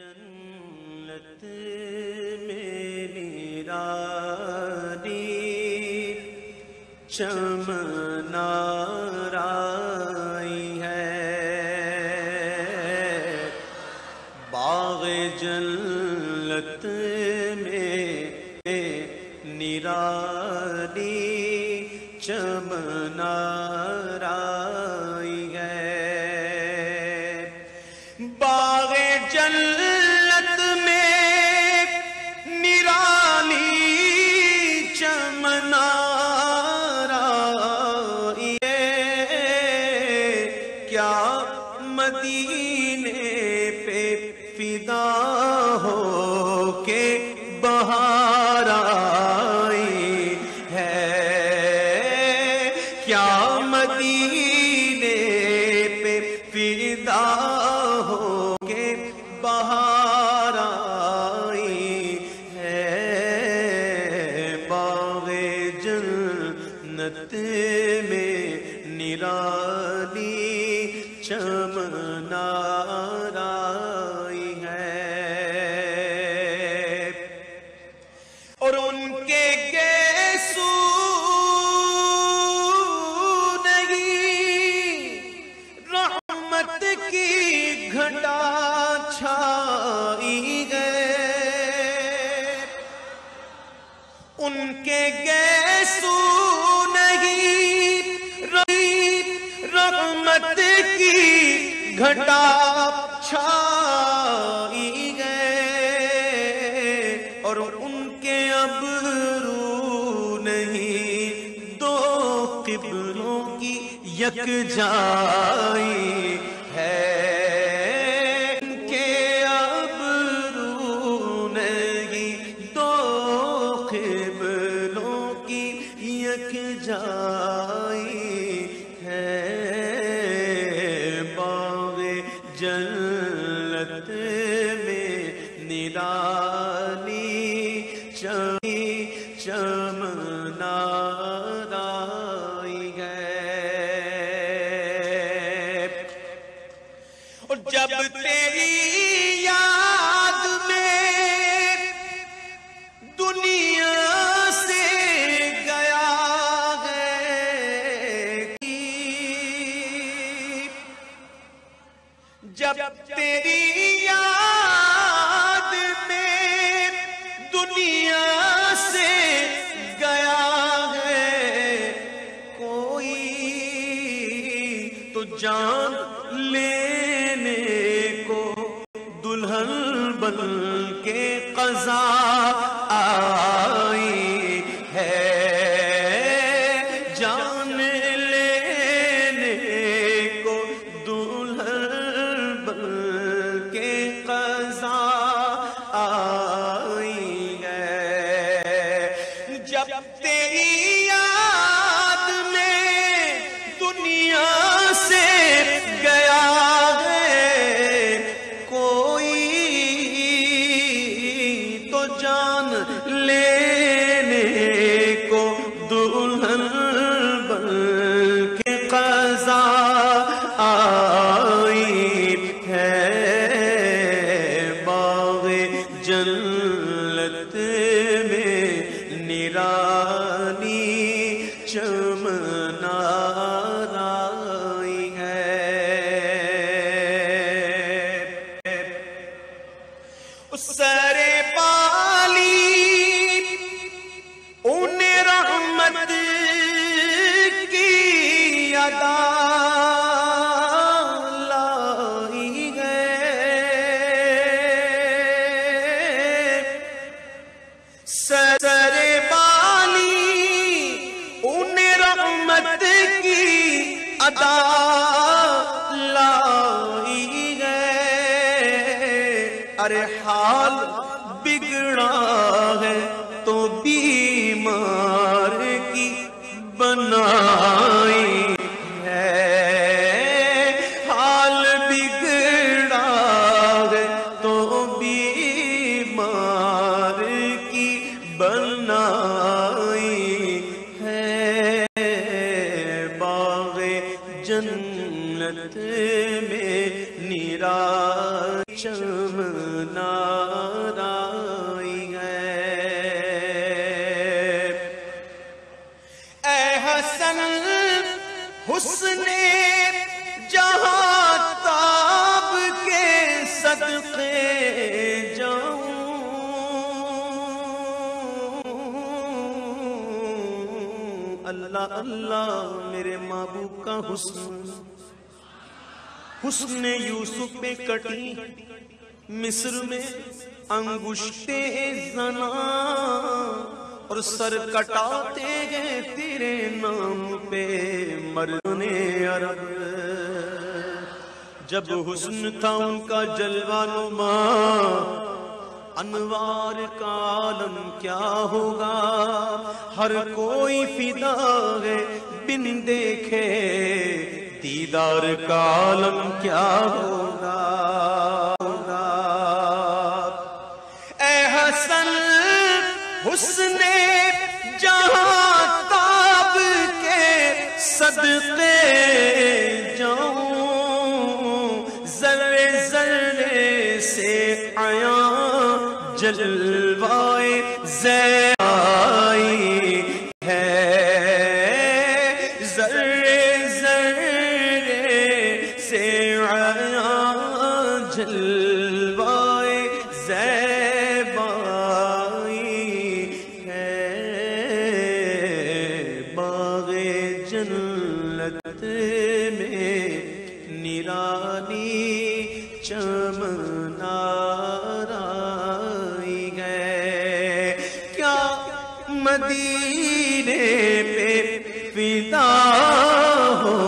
جنت میں نرالی چمن آرائی ہے، باغ جنت میں نرالی چمن آرائی ہے، باغ جنت میں نرالی چمن آرائی ہے، کیا مدینے پہ فدا ہو کے بہار آئی ہے، کیا مدینے پہ فدا ہو کے بہار آئی ہے، باغ جنت میں نرالی چمن آرائی ہے، اور ان کے گیسو رحمت کی گھٹا چھائی گئے، ان کے گیسو نہیں رحمت کی گھٹا چھائی گئے، اور ان کے ابرو نہیں دو قبلوں کی یکجائی ہے، ان کے ابرو نہیں دو قبلوں کی یکجائی ہے، باغ جنت میں نرالی چمن آرائی ہے، اور جب تیری یاد میں دنیا سے گیا ہے، جب تیری یاد میں دنیا سے گیا ہے کوئی، تو جان لینے کو دلہن بن کے قضا آئی ہے، جان لینے کو دلہن بن کے قضا آئی ہے، جب تیری یاد میں دنیا سے گیا ہے کوئی، تو جان لینے کو دلہن بن کے قضا آئی ہے، باغ جنت میں نرالی چمن آرائی ہے، سر پالی ان رحمت کی ادا لائی ہے، سر بالی ان رحمت کی ادا لائی ہے، ارے حال بگڑا ہے تو بیمار کی بنائی ہے، حال بگڑا ہے تو بیمار کی بنائی ہے، باغ جنت میں نرالی چمنارائی ہے۔ اے حسن حسن جہاں تاب کے صدقے جاؤں، اللہ اللہ میرے محبوب کا حسن، حسن یوسف پہ کٹی مصر میں انگشتے زنا، اور سر کٹاتے گئے تیرے نام پہ مردنے عرب۔ جب حسن تھا ان کا جلوہ نما، انوار کا عالم کیا ہوگا، ہر کوئی فدا ہے بن دیکھے دیدار کا عالم کیا ہوگا۔ اے حسن حسن جہاں تاب کے صدقے جاؤں، ذرے ذرے سے عیاں جلوائے زیب آئی ہے، ذرے ذرے سے عیاں جلوائے زیب آئی ہے، باغ جنت میں نرالی چمنارائی ہے۔ کیا مدینے پہ فدا ہو